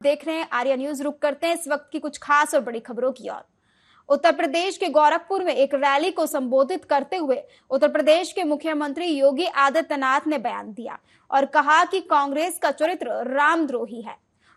देख रहे हैं आर्या न्यूज। रुक करते हैं इस वक्त की कुछ खास और बड़ी खबरों की ओर। उत्तर प्रदेश के गोरखपुर में एक रैली को संबोधित करते हुए उत्तर प्रदेश के मुख्यमंत्री योगी आदित्यनाथ ने बयान दिया और कहा कि कांग्रेस का चरित्र रामद्रोही है।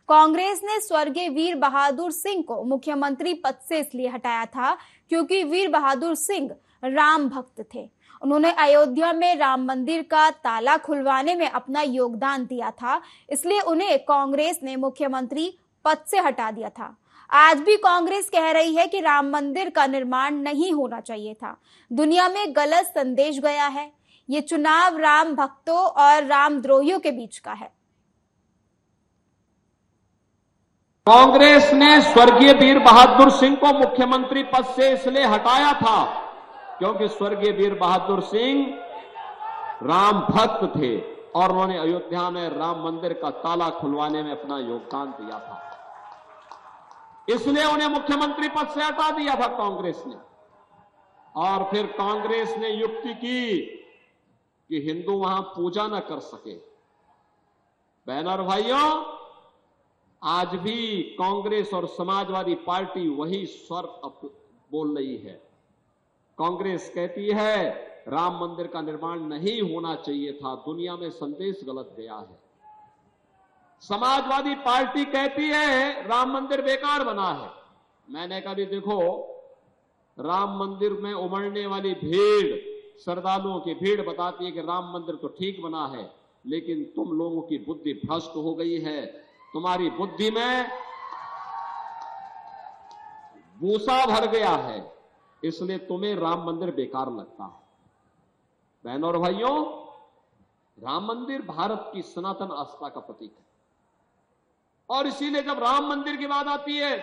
कांग्रेस ने स्वर्गीय वीर बहादुर सिंह को मुख्यमंत्री पद से इसलिए हटाया था क्योंकि वीर बहादुर सिंह राम भक्त थे। उन्होंने अयोध्या में राम मंदिर का ताला खुलवाने में अपना योगदान दिया था, इसलिए उन्हें कांग्रेस ने मुख्यमंत्री पद से हटा दिया था। आज भी कांग्रेस कह रही है कि राम मंदिर का निर्माण नहीं होना चाहिए था। दुनिया में गलत संदेश गया है। ये चुनाव राम भक्तों और रामद्रोहियों के बीच का है। कांग्रेस ने स्वर्गीय वीर बहादुर सिंह को मुख्यमंत्री पद से इसलिए हटाया था क्योंकि स्वर्गीय वीर बहादुर सिंह राम भक्त थे और उन्होंने अयोध्या में राम मंदिर का ताला खुलवाने में अपना योगदान दिया था, इसलिए उन्हें मुख्यमंत्री पद से हटा दिया था कांग्रेस ने। और फिर कांग्रेस ने युक्ति की कि हिंदू वहां पूजा न कर सके। बहन और भाइयों, आज भी कांग्रेस और समाजवादी पार्टी वही स्वर बोल रही है। कांग्रेस कहती है राम मंदिर का निर्माण नहीं होना चाहिए था, दुनिया में संदेश गलत गया है। समाजवादी पार्टी कहती है राम मंदिर बेकार बना है। मैंने कहा भी देखो, राम मंदिर में उमड़ने वाली भीड़, श्रद्धालुओं की भीड़ बताती है कि राम मंदिर तो ठीक बना है, लेकिन तुम लोगों की बुद्धि भ्रष्ट हो गई है। तुम्हारी बुद्धि में भूसा भर गया है, इसलिए तुम्हें राम मंदिर बेकार लगता है। बहनों और भाइयों, राम मंदिर भारत की सनातन आस्था का प्रतीक है और इसीलिए जब राम मंदिर की बात आती है,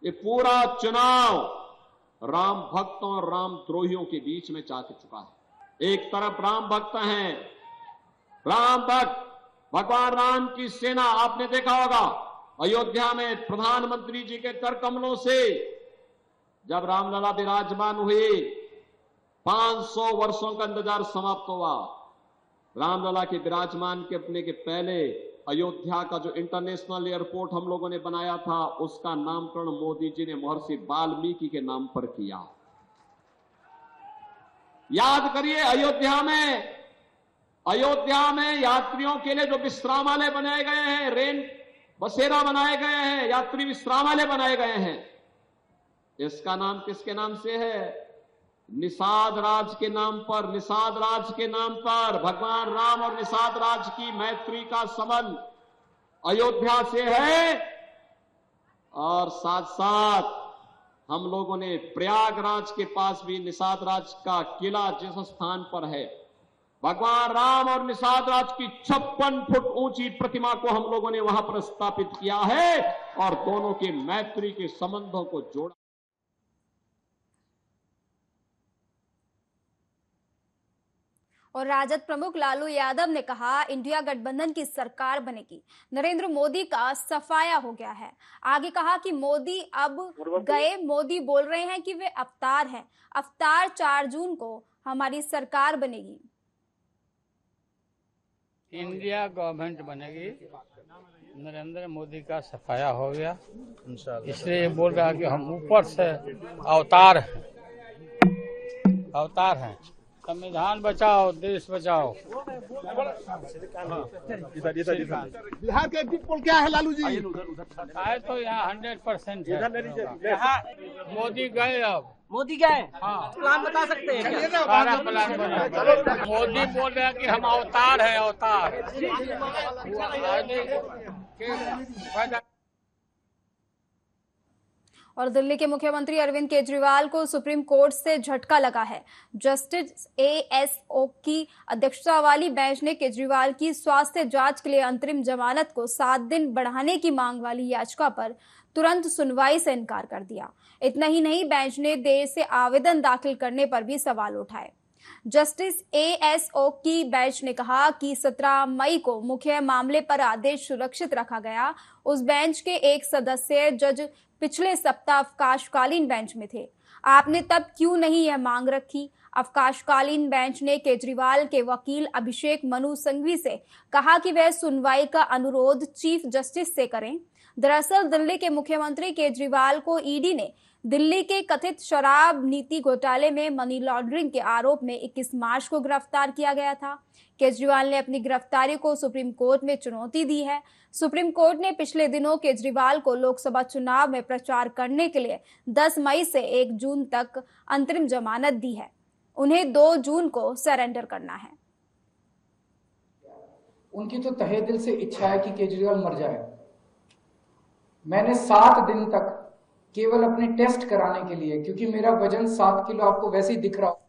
ये पूरा चुनाव राम भक्तों और राम द्रोहियों के बीच में जा चुका है। एक तरफ राम भक्त हैं, राम भक्त भगवान राम की सेना। आपने देखा होगा अयोध्या में प्रधानमंत्री जी के कर कमलों से जब रामलला विराजमान हुए, 500 वर्षों का इंतजार समाप्त हुआ। रामलला के विराजमान करने के पहले अयोध्या का जो इंटरनेशनल एयरपोर्ट हम लोगों ने बनाया था, उसका नामकरण मोदी जी ने महर्षि वाल्मीकि के नाम पर किया। याद करिए, अयोध्या में यात्रियों के लिए जो विश्रामालय बनाए गए हैं, रेन बसेरा बनाए गए हैं, यात्री विश्रामालय बनाए गए हैं, इसका नाम किसके नाम से है? निषाद राज के नाम पर। निषाद राज के नाम पर भगवान राम और निषाद राज की मैत्री का संबंध अयोध्या से है। और साथ साथ हम लोगों ने प्रयागराज के पास भी निषाद राज का किला जिस स्थान पर है, भगवान राम और निषाद राज की 56 फुट ऊंची प्रतिमा को हम लोगों ने वहां पर स्थापित किया है और दोनों के मैत्री के संबंधों को जोड़ा। और राजद प्रमुख लालू यादव ने कहा इंडिया गठबंधन की सरकार बनेगी। नरेंद्र मोदी का सफाया हो गया है। आगे कहा कि मोदी अब गए। मोदी बोल रहे हैं कि वे अवतार हैं। अवतार 4 जून को हमारी सरकार बनेगी। इंडिया गवर्नमेंट बनेगी। नरेंद्र मोदी का सफाया हो गया, इसलिए ये बोल रहा है कि हम ऊपर से अवतार हैं। संविधान बचाओ, देश बचाओ। बिहार के एग्जिट पोल क्या है लालू जी? आए तो यहाँ 100% है। यहाँ मोदी गए, अब मोदी गए। हाँ, प्लान बता सकते हैं? सारा प्लान बना। मोदी बोल रहे हैं कि हम अवतार हैं, अवतार। और दिल्ली के मुख्यमंत्री अरविंद केजरीवाल को सुप्रीम कोर्ट से झटका लगा है। जस्टिस ASO की अध्यक्षता वाली बेंच ने केजरीवाल की स्वास्थ्य जांच के लिए अंतरिम जमानत को 7 दिन बढ़ाने की मांग वाली याचिका पर तुरंत सुनवाई से इनकार कर दिया। इतना ही नहीं, बेंच ने देर से आवेदन दाखिल करने पर भी सवाल उठाए। जस्टिस ASO की बेंच ने कहा कि 17 मई को मुख्य मामले पर आदेश सुरक्षित रखा गया। उस बेंच के एक सदस्य जज पिछले सप्ताह अवकाशकालीन बेंच में थे। आपने तब क्यों नहीं यह मांग रखी? अवकाशकालीन बेंच ने केजरीवाल के वकील अभिषेक मनु सिंघवी से कहा कि वह सुनवाई का अनुरोध चीफ जस्टिस से करें। दरअसल दिल्ली के मुख्यमंत्री केजरीवाल को ईडी ने दिल्ली के कथित शराब नीति घोटाले में मनी लॉन्ड्रिंग के आरोप में 21 मार्च को गिरफ्तार किया गया था। केजरीवाल ने अपनी गिरफ्तारी को सुप्रीम कोर्ट में चुनौती दी है। सुप्रीम कोर्ट ने पिछले दिनों केजरीवाल को लोकसभा चुनाव में प्रचार करने के लिए 10 मई से 1 जून तक अंतरिम जमानत दी है। उन्हें 2 जून को सरेंडर करना है। उनकी तो तहे दिल से इच्छा है कि केजरीवाल मर जाए। मैंने 7 दिन तक केवल अपने टेस्ट कराने के लिए, क्योंकि मेरा वजन 7 किलो आपको वैसे ही दिख रहा हो,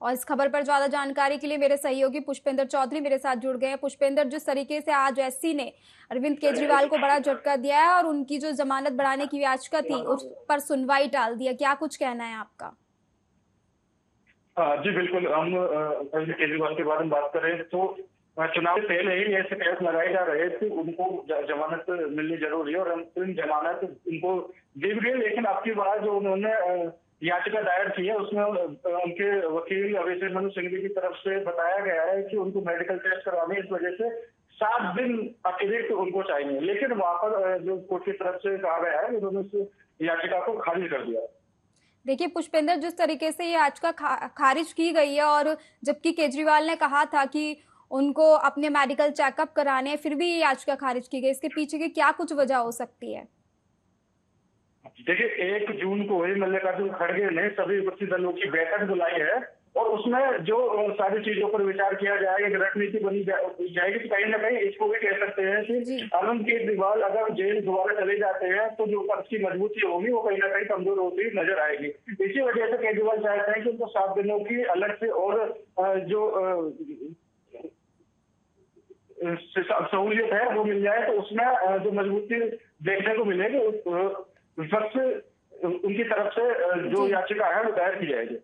और इस खबर पर ज्यादा जानकारी के लिए मेरे सहयोगी पुष्पेंद्र चौधरी मेरे साथ जुड़ गए हैं। पुष्पेंद्र, जिस तरीके से आज एससी ने अरविंद केजरीवाल को बड़ा झटका दिया है और उनकी जो जमानत बढ़ाने की याचिका थी उस पर सुनवाई टाल दिया, क्या कुछ कहना है आपका? जी बिल्कुल, हम अरविंद केजरीवाल के बारे में बात करें तो चुनाव से पहले ही ऐसे कयास लगाए जा रहे थे, उनको जमानत मिलनी जरूरी है और अंतरिम जमानत उनको दी गई। लेकिन अब की बार जो उन्होंने याचिका दायर की है उसमें उनके वकील अभिषेक मनु सिंघवी की तरफ से बताया गया है कि उनको मेडिकल टेस्ट करवाने, इस वजह से 7 दिन अतिरिक्त उनको चाहिए। लेकिन वहां पर जो कोर्ट की तरफ से कहा गया है उन्होंने उस याचिका को खारिज कर दिया। देखिए पुष्पेंद्र, जिस तरीके से ये याचिका खारिज की गई है और जबकि केजरीवाल ने कहा था कि उनको अपने मेडिकल चेकअप कराने, फिर भी ये याचिका खारिज की गई, इसके पीछे की क्या कुछ वजह हो सकती है? देखिए 1 जून को ही मल्लिकार्जुन खड़गे ने सभी विपक्षी दलों की बैठक बुलाई है और उसमें जो सारी चीजों पर विचार किया जाएगा, एक रणनीति बनी जाएगी। तो कहीं ना कहीं इसको भी कह सकते हैं कि अरविंद केजरीवाल अगर जेल दोबारा चले जाते हैं तो जो पक्ष की मजबूती होगी वो कहीं ना कहीं कमजोर होती नजर आएगी। इसी वजह से केजरीवाल चाहते हैं कि उनको 7 दिनों की अलग से और जो सहूलियत है वो मिल जाए, तो उसमें जो मजबूती देखने को मिलेगी उस वक्त उनकी तरफ से जो याचिका है वो दायर की जाएगी।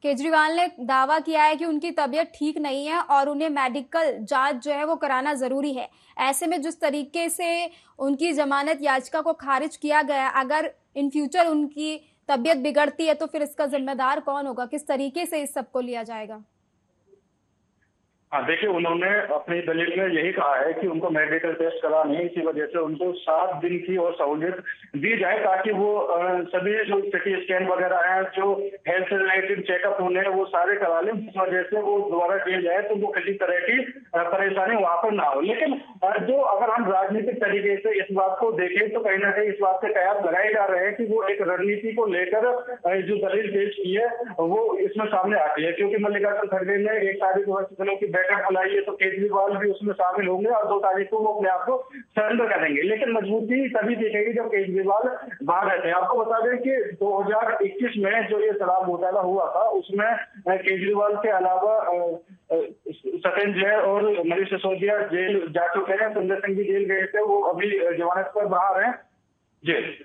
केजरीवाल ने दावा किया है कि उनकी तबीयत ठीक नहीं है और उन्हें मेडिकल जांच जो है वो कराना जरूरी है। ऐसे में जिस तरीके से उनकी जमानत याचिका को खारिज किया गया, अगर इन फ्यूचर उनकी तबीयत बिगड़ती है तो फिर इसका जिम्मेदार कौन होगा? किस तरीके से इस सबको लिया जाएगा? हाँ देखिए, उन्होंने अपनी दलील में यही कहा है कि उनको मेडिकल टेस्ट करानी है, इसी वजह से उनको 7 दिन की और सहूलियत दी जाए ताकि वो सभी जो सिटी स्कैन वगैरह हैं, जो हेल्थ से रिलेटेड चेकअप होने हैं वो सारे करा लें, जिस वजह से वो दोबारा जेल जाए तो वो किसी तरह की परेशानी वहां पर ना हो। लेकिन जो अगर हम राजनीतिक तरीके से इस बात को देखें तो कहीं ना कहीं इस बात से कयास लगाए जा रहे हैं कि वो एक रणनीति को लेकर जो दलील पेश की है वो इसमें सामने आती है, क्योंकि मल्लिकार्जुन खड़गे ने 1 तारीख को बैठक बुलाई है तो केजरीवाल भी उसमें शामिल होंगे और 2 तारीख को वो अपने आप को सरेंडर करेंगे। लेकिन मजबूती तभी दिखेगी जब केजरीवाल बाहर रहते हैं। आपको बता दें कि 2021 में जो ये शराब घोटाला हुआ था उसमें केजरीवाल के अलावा सत्येंद्र जैन और मनीष सिसोदिया जेल जा चुके हैं, संजय सिंह भी जेल गए थे, वो अभी जमानत पर बाहर हैं जेल।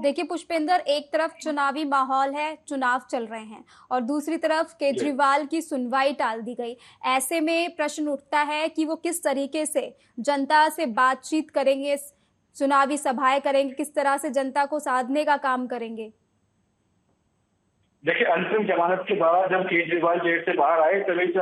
देखिए पुष्पेंद्र, एक तरफ चुनावी माहौल है, चुनाव चल रहे हैं, और दूसरी तरफ केजरीवाल की सुनवाई टाल दी गई। ऐसे में प्रश्न उठता है कि वो किस तरीके से जनता से बातचीत करेंगे, चुनावी सभाएं करेंगे, किस तरह से जनता को साधने का काम करेंगे? देखिए अंतरिम जमानत के बाद जब केजरीवाल जेल से बाहर आए तभी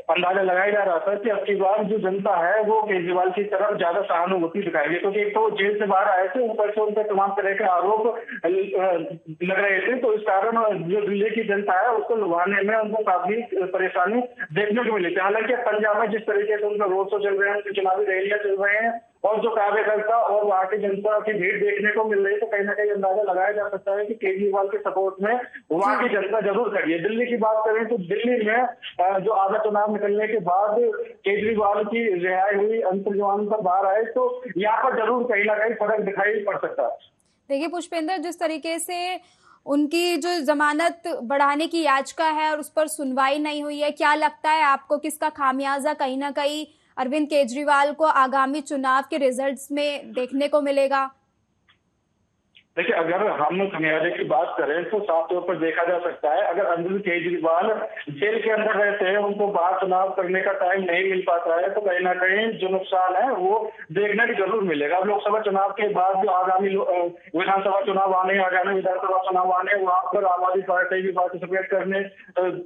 अंदाजा लगाया जा रहा था कि अब की बार जो जनता है वो केजरीवाल की तरफ ज्यादा सहानुभूति दिखाएगी, क्योंकि एक तो जेल से बाहर आए थे, ऊपर से उन पर तमाम तरह के आरोप लग रहे थे, तो इस कारण जो दिल्ली की जनता है उसको लुभाने में उनको काफी परेशानी देखने को मिली थी। हालांकि पंजाब में जिस तरीके से उनका रोड शो चल रहे हैं, चुनावी रैलियां चल रहे हैं और जो कार्यकर्ता और वहां की जनता की भीड़ देखने को मिल रही है, तो कहीं ना कहीं अंदाजा लगाया जा सकता है कि केजरीवाल के सपोर्ट में वहां की जनता जरूर खड़ी है। दिल्ली की बात करें तो दिल्ली में जो आधा चुनाव निकलने के बाद केजरीवाल की रिहाई हुई, अंतरिम जमानत पर बाहर आए, तो यहाँ पर जरूर कहीं ना कहीं फर्क दिखाई पड़ सकता है। देखिए पुष्पेंद्र, जिस तरीके से उनकी जो जमानत बढ़ाने की याचिका है और उस पर सुनवाई नहीं हुई है, क्या लगता है आपको किसका खामियाजा कहीं ना कहीं अरविंद केजरीवाल को आगामी चुनाव के रिजल्ट्स में देखने को मिलेगा? देखिए, अगर हम खमियाजे की बात करें तो साफ तौर पर देखा जा सकता है, अगर अरविंद केजरीवाल जेल के अंदर रहते हैं, उनको बाहर चुनाव करने का टाइम नहीं मिल पाता है, तो कहीं ना कहीं जो नुकसान है वो देखने की जरूर मिलेगा। अब लोकसभा चुनाव के बाद जो आगामी विधानसभा चुनाव आने, आगामी विधानसभा चुनाव आने, वहां पर आम आदमी पार्टी भी पार्टिसिपेट करने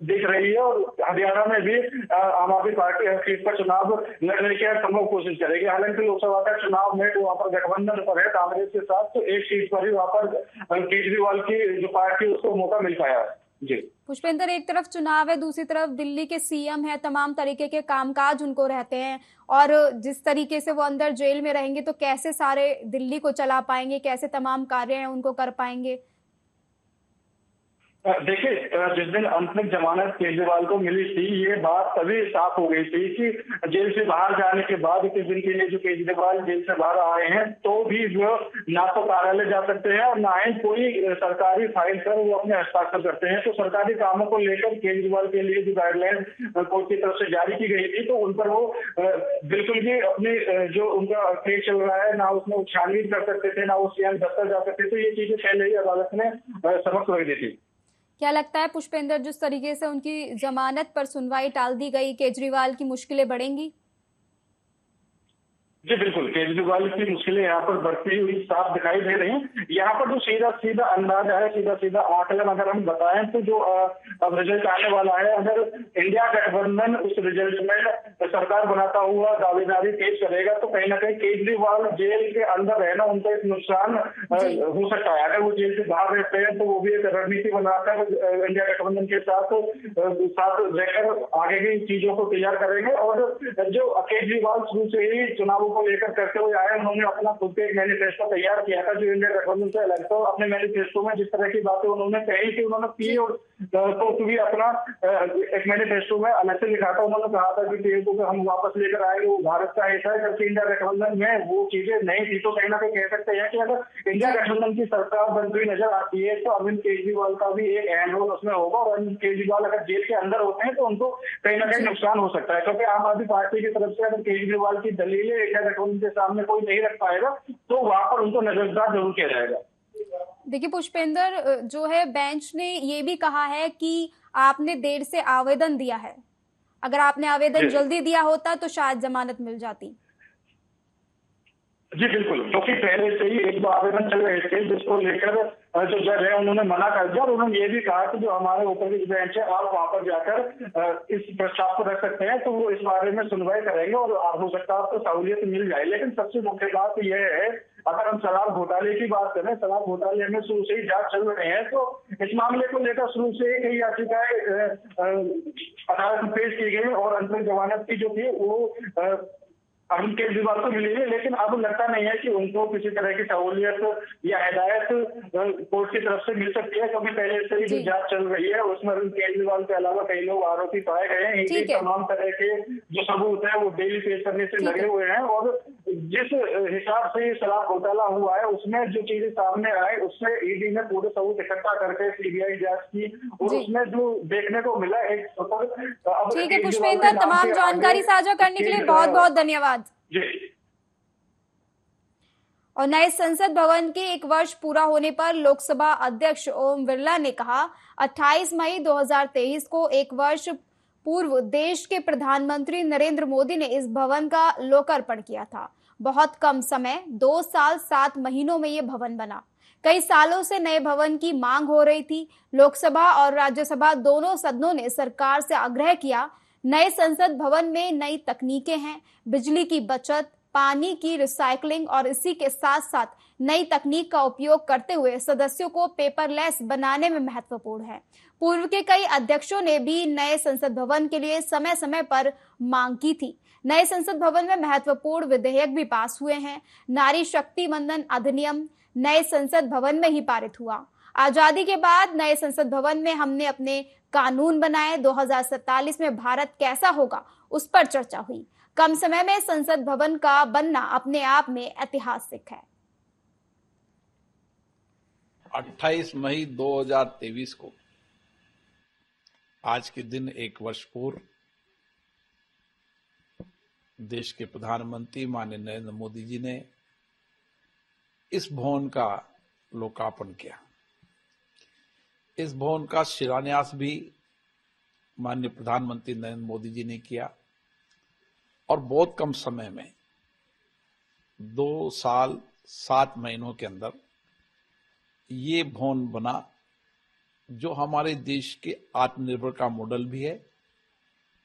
दिख रही है, और हरियाणा में भी आम आदमी पार्टी हर सीट पर चुनाव लड़ने की संभव कोशिश करेगी। हालांकि लोकसभा का चुनाव में वहां पर गठबंधन पर है कांग्रेस के साथ, तो एक सीट पर ही वहां पर केजरीवाल की जो पार्टी उसको मौका मिल पाया है। जी पुष्पेंद्र, एक तरफ चुनाव है, दूसरी तरफ दिल्ली के सीएम है, तमाम तरीके के कामकाज उनको रहते हैं, और जिस तरीके से वो अंदर जेल में रहेंगे तो कैसे सारे दिल्ली को चला पाएंगे, कैसे तमाम कार्य हैं उनको कर पाएंगे? देखिए, जिस दिन अंतरिम जमानत केजरीवाल को मिली थी, ये बात तभी साफ हो गई थी कि जेल से बाहर जाने के बाद 21 दिन के लिए जो केजरीवाल जेल से बाहर आए हैं, तो भी वो ना तो कार्यालय जा सकते हैं और ना ही कोई सरकारी फाइल पर वो अपने हस्ताक्षर करते हैं। तो सरकारी कामों को लेकर केजरीवाल के लिए जो गाइडलाइन कोर्ट की तरफ से जारी की गई थी, तो उन पर वो बिल्कुल भी अपनी जो उनका केस चल रहा है, ना उसमें छानबीन कर सकते थे, ना वो सीएम दफ्तर जा सकते थे। ये चीजें पहले ही अदालत ने समक्ष रख दी थी। क्या लगता है पुष्पेंद्र, जिस तरीके से उनकी जमानत पर सुनवाई टाल दी गई, केजरीवाल की मुश्किलें बढ़ेंगी? जी बिल्कुल, केजरीवाल की मुश्किलें यहाँ पर बढ़ती हुई साफ दिखाई दे रही हैं। यहाँ पर जो सीधा सीधा अंदाजा है, सीधा सीधा आकलन अगर हम बताएं तो जो अब रिजल्ट आने वाला है, अगर इंडिया गठबंधन उस रिजल्ट में सरकार बनाता हुआ दावेदारी पेश करेगा, तो कहीं ना कहीं केजरीवाल जेल के अंदर रहना उनको एक नुकसान हो सकता है। अगर वो जेल से बाहर रहते हैं तो वो भी एक रणनीति बनाकर इंडिया गठबंधन के साथ रहकर आगे की चीजों को तैयार करेंगे। और जो केजरीवाल शुरू से ही चुनावों को लेकर करते हुए आए, उन्होंने अपना खुद के एक मैनिफेस्टो तैयार किया था जो इंडिया गठबंधन से अलग था। अपने मैनिफेस्टो में जिस तरह की बातें उन्होंने कही थी, उन्होंने पी और तो भी अपना एक मैनिफेस्टो में अलग से लिखा था। उन्होंने कहा था कि पीएम को हम वापस लेकर आएंगे, वो भारत का हिस्सा है, जबकि इंडिया गठबंधन में वो चीजें नहीं थी। तो कहीं ना कहीं कह सकते हैं कि अगर इंडिया गठबंधन की सरकार बनती हुई नजर आती है तो अरविंद केजरीवाल का भी एक अहम रोल उसमें होगा, और अरविंद केजरीवाल अगर जेल के अंदर होते हैं तो उनको कहीं ना कहीं नुकसान हो सकता है, क्योंकि आम आदमी पार्टी की तरफ से अगर केजरीवाल की दलीलें इंडिया गठबंधन के सामने कोई नहीं रख पाएगा तो वहां पर उनको नजरअंदाज जरूर किया जाएगा। देखिए पुष्पेंद्र, जो है बेंच ने ये भी कहा है कि आपने देर से आवेदन दिया है, अगर आपने आवेदन जल्दी दिया होता तो शायद जमानत मिल जाती। जी बिल्कुल, क्योंकि पहले से ही एक दो आवेदन चल रहे थे जिसको लेकर जो जज है उन्होंने मना कर दिया, और उन्होंने ये भी कहा कि जो हमारे ऊपर की बेंच है आप वहां पर जाकर इस प्रस्ताव को रख सकते हैं, तो वो इस बारे में सुनवाई करेंगे और हो सकता है आपको सहूलियत मिल जाए। लेकिन सबसे मुख्य बात यह है, अगर हम शराब घोटाले की बात करें, शराब घोटाले में शुरू से ही जांच चल रहे हैं, तो इस मामले को लेकर शुरू से कई याचिकाएं अदालत में पेश की गई और अंतरिम जमानत की जो थी वो अरविंद केजरीवाल को मिली है। लेकिन अब लगता नहीं है कि उनको किसी तरह की सहूलियत या हिदायत कोर्ट की तरफ से मिल सकती है, क्योंकि पहले से ही जो जांच चल रही है उसमें अरविंद केजरीवाल के अलावा कई लोग आरोपी पाए गए हैं। इनके तमाम तरह के जो सबूत है वो डेली पेश करने से लगे हुए हैं, और जिस हिसाब से शराब घोटाला हुआ है उसमें जो चीजें सामने आए उससे ईडी ने पूरे सबूत इकट्ठा करके सीबीआई जांच की, और उसमें जो देखने को मिला एक ठीक है पुष्पेंद्र, तमाम जानकारी साझा करने के लिए बहुत बहुत धन्यवाद। और नए संसद भवन के 1 वर्ष पूरा होने पर लोकसभा अध्यक्ष ओम बिरला ने कहा, 28 मई 2023 को 1 वर्ष पूर्व देश के प्रधानमंत्री नरेंद्र मोदी ने इस भवन का लोकार्पण किया था। बहुत कम समय 2 साल 7 महीनों में ये भवन बना। कई सालों से नए भवन की मांग हो रही थी। लोकसभा और राज्यसभा दोनों सदनों ने सरकार से आग्रह किया। नए संसद भवन में नई तकनीकें हैं, बिजली की बचत, पानी की रिसाइकलिंग और इसी के साथ साथ नई तकनीक का उपयोग करते हुए सदस्यों को पेपरलेस बनाने में महत्वपूर्ण है। पूर्व के कई अध्यक्षों ने भी नए संसद भवन के लिए समय समय पर मांग की थी। नए संसद भवन में महत्वपूर्ण विधेयक भी पास हुए हैं। नारी शक्ति वंदन अधिनियम नए संसद भवन में ही पारित हुआ। आजादी के बाद नए संसद भवन में हमने अपने कानून बनाए। 2047 में भारत कैसा होगा उस पर चर्चा हुई। कम समय में संसद भवन का बनना अपने आप में ऐतिहासिक है। 28 मई 2023 को आज के दिन 1 वर्ष पूर्व देश के प्रधानमंत्री माननीय नरेंद्र मोदी जी ने इस भवन का लोकार्पण किया। इस भवन का शिलान्यास भी माननीय प्रधानमंत्री नरेंद्र मोदी जी ने किया और बहुत कम समय में 2 साल 7 महीनों के अंदर ये भवन बना, जो हमारे देश के आत्मनिर्भर का मॉडल भी है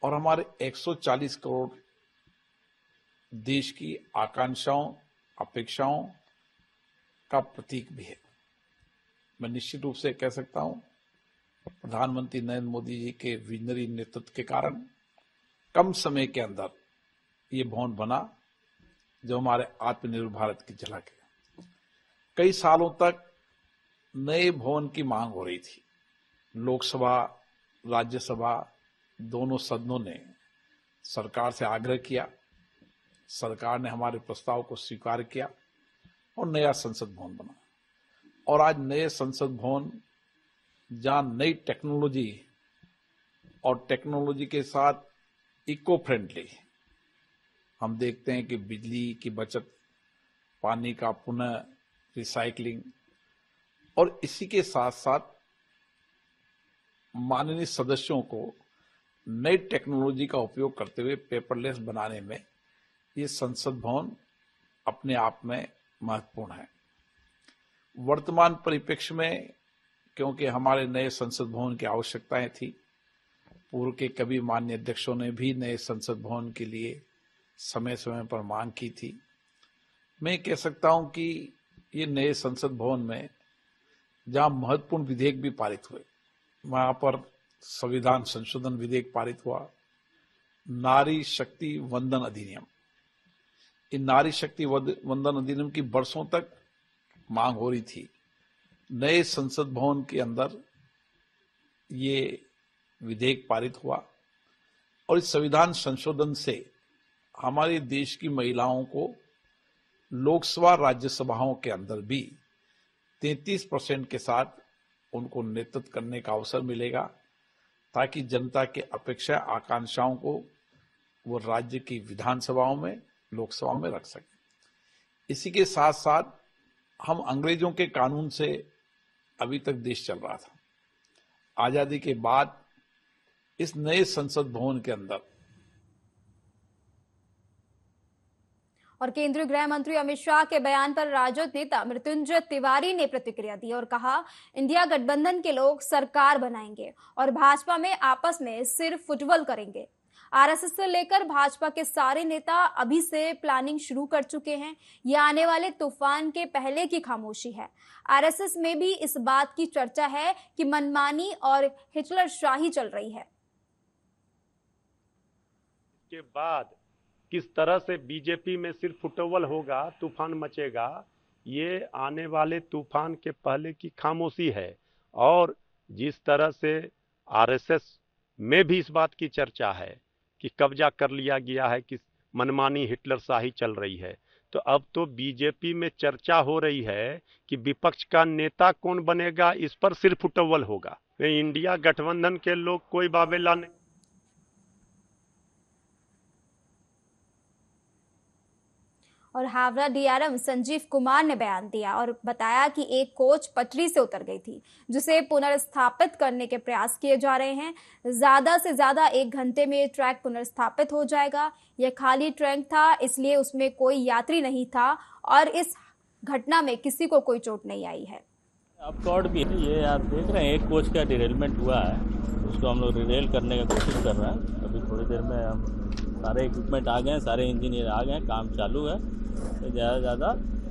और हमारे 140 करोड़ देश की आकांक्षाओं अपेक्षाओं का प्रतीक भी है। मैं निश्चित रूप से कह सकता हूं, प्रधानमंत्री नरेंद्र मोदी जी के विजनरी नेतृत्व के कारण कम समय के अंदर ये भवन बना, जो हमारे आत्मनिर्भर भारत की झलक है। कई सालों तक नए भवन की मांग हो रही थी। लोकसभा राज्यसभा दोनों सदनों ने सरकार से आग्रह किया, सरकार ने हमारे प्रस्ताव को स्वीकार किया और नया संसद भवन बना। और आज नए संसद भवन जहां नई टेक्नोलॉजी और टेक्नोलॉजी के साथ इको फ्रेंडली, हम देखते हैं कि बिजली की बचत, पानी का पुनः रिसाइकलिंग, और इसी के साथ साथ माननीय सदस्यों को नई टेक्नोलॉजी का उपयोग करते हुए पेपरलेस बनाने में ये संसद भवन अपने आप में महत्वपूर्ण है। वर्तमान परिप्रेक्ष्य में क्योंकि हमारे नए संसद भवन की आवश्यकताएं थी, पूर्व के कभी माननीय अध्यक्षों ने भी नए संसद भवन के लिए समय समय पर मांग की थी। मैं कह सकता हूं कि ये नए संसद भवन में जहां महत्वपूर्ण विधेयक भी पारित हुए, वहां पर संविधान संशोधन विधेयक पारित हुआ, नारी शक्ति वंदन अधिनियम। इन नारी शक्ति वंदन अधिनियम की बरसों तक मांग हो रही थी। नए संसद भवन के अंदर ये विधेयक पारित हुआ और इस संविधान संशोधन से हमारे देश की महिलाओं को लोकसभा राज्यसभाओं के अंदर भी 33% के साथ उनको नेतृत्व करने का अवसर मिलेगा, ताकि जनता के अपेक्षा आकांक्षाओं को वो राज्य की विधानसभाओं में, लोकसभा में रख सके। इसी के साथ साथ हम अंग्रेजों के कानून से अभी तक देश चल रहा था। आजादी के बाद इस नए संसद भवन के अंदर और केंद्रीय गृह मंत्री अमित शाह के बयान पर राजद नेता मृत्युंजय तिवारी ने प्रतिक्रिया दी और कहा, इंडिया गठबंधन के लोग सरकार बनाएंगे और भाजपा में आपस में सिर्फ फुटबॉल करेंगे। आरएसएस से लेकर भाजपा के सारे नेता अभी से प्लानिंग शुरू कर चुके हैं। ये आने वाले तूफान के पहले की खामोशी है। आरएसएस में भी इस बात की चर्चा है कि मनमानी और हिटलर शाही चल रही है। के बाद किस तरह से बीजेपी में सिर्फ फुटबॉल होगा, तूफान मचेगा, ये आने वाले तूफान के पहले की खामोशी है। और जिस तरह से आरएसएस में भी इस बात की चर्चा है कि कब्जा कर लिया गया है, कि मनमानी हिटलर शाही चल रही है, तो अब तो बीजेपी में चर्चा हो रही है कि विपक्ष का नेता कौन बनेगा, इस पर सिर्फ फुटबॉल होगा। इंडिया गठबंधन के लोग कोई बाबेला नहीं। और हावड़ा डीआरएम संजीव कुमार ने बयान दिया और बताया कि एक कोच पटरी से उतर गई थी, जिसे पुनर्स्थापित करने के प्रयास किए जा रहे हैं। ज्यादा से ज्यादा 1 घंटे में ये ट्रैक पुनर्स्थापित हो जाएगा। यह खाली ट्रैक था, इसलिए उसमें कोई यात्री नहीं था और इस घटना में किसी को कोई चोट नहीं आई है। अपकॉर्ड भी ये आप देख रहे हैं, एक कोच का डिरेलमेंट हुआ है, उसको हम लोग रिरेल करने की कोशिश कर रहे हैं। अभी थोड़ी देर में हम सारे इक्विपमेंट आ गए हैं, सारे इंजीनियर आ गए हैं, काम चालू है। तो ज़्यादा से ज़्यादा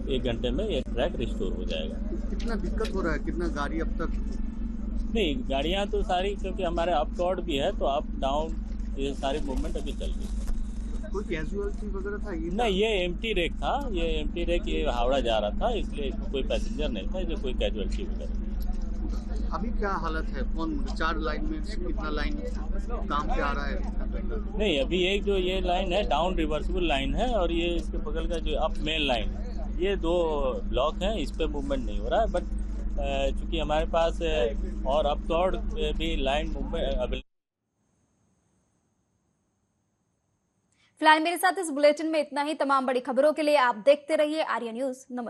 1 घंटे में ये ट्रैक रिस्टोर हो जाएगा। कितना दिक्कत हो रहा है, कितना गाड़ी अब तक? नहीं, गाड़ियाँ तो सारी, क्योंकि हमारे अपकॉर्ड भी है तो अप डाउन ये सारी मूवमेंट अभी चल रही है। कोई कैजुअलिटी वगैरह था? नहीं, ये एम्प्टी रेक था, ये एम्प्टी रेक ये हावड़ा जा रहा था, इसलिए इसमें कोई पैसेंजर नहीं था, इसलिए कोई कैजुअलिटी वगैरह नहीं। अभी क्या हालत है? कौन 4 लाइन में कितना लाइन काम पे आ रहा है? नहीं, अभी एक जो ये लाइन है डाउन रिवर्सिबल लाइन है, और ये इसके बगल का जो अप मेन लाइन, ये 2 ब्लॉक हैं, इस पे मूवमेंट नहीं हो रहा है। बट चूंकि हमारे पास और अपकॉर्ड भी लाइन मूवमेंट अवेलेबल। फिलहाल मेरे साथ इस बुलेटिन में इतना ही। तमाम बड़ी खबरों के लिए आप देखते रहिए आर्या न्यूज। नमस्कार।